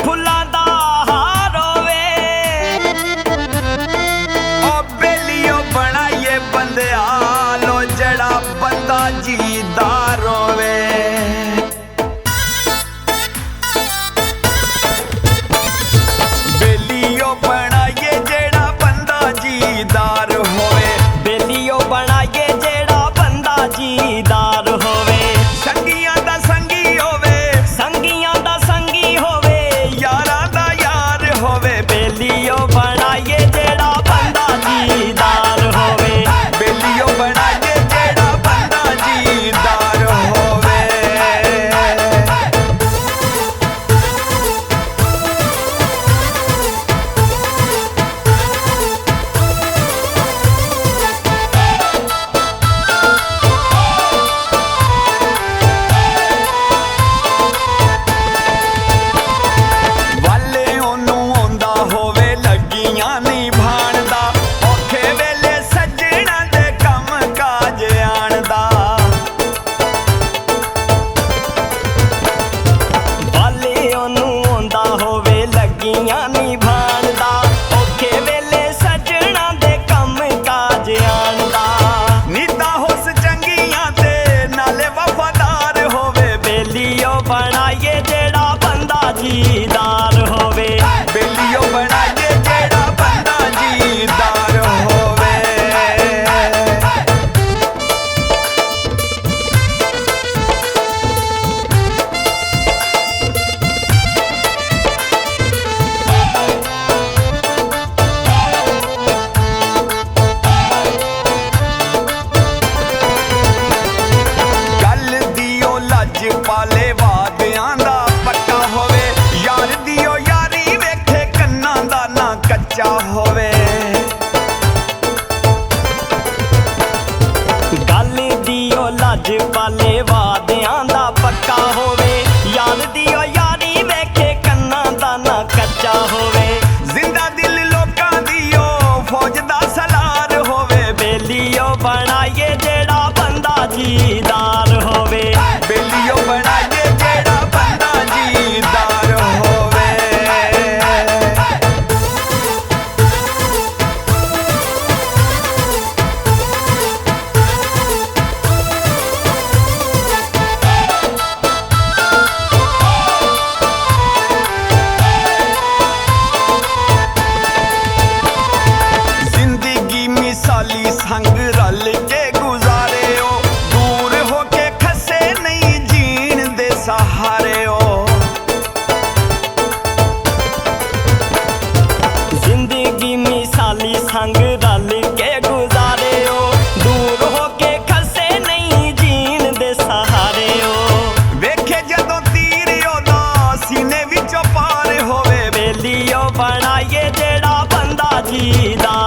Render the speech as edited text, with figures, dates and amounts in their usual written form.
फुलां दा हार होवे ओ बेलियो बनाइए बंदिया लो जड़ा बंदा जीदार होवे। बेलियो बनाइए जेड़ा बंदा जीदार होवे। बेलियो बनाइए जेड़ा बंदा जीदार होवे। संगियां दा संगी होवे, संगियां दा संगी होवे, यारां दा यार होवे। बेलियो बनाइए जेड़ा बंदा जीदार होवे। बेलियो बनाइए जेड़ा बंदा जीदार होवे। वाले ओनू आंदा होवे लगियां निभाण दा, औखे वेले सज्जणा दे कम काज आणदा। वाले ओनू आंदा होवे लगियां निभाण दा, औखे वेले सजणा दे कम काज आणदा। नीता होस चंगियां ते नाले वफादार होवे। बेलियो बनाइए जेड़ा बंदा जीदार होवे। बेलियो बनाइए जेड़ा बंदा जीदार होवे। गल दियो लज पाले वादियां दा पक्का होवे। यार दियो यारी वेखे कन्ना दा ना कच्चा होवे। गल दियो लज पाले वादियां दा पक्का होवे। यार दियो यारी वेखे कन्ना दा ना कच्चा होवे। जिंदा दिल लोकां दियो फौज दा सलार होवे। बेलियो बनाइए जेड़ा बंदा जीदार होवे। बेलियो बनाइए जेड़ा बंदा जीदार होवे। जिंदगी मिसाली संग रल के गुजारे हो, दूर होके खसे नहीं जीण दे सहारे हो। जिंदगी मिसाली संग रल के गुजारे हो, दूर होके खसे नहीं जीण दे सहारे हो। वेखे जदों तीर ओदा सीने विचों पार होवे। बेलियो बनाइए जेड़ा बंदा जीदार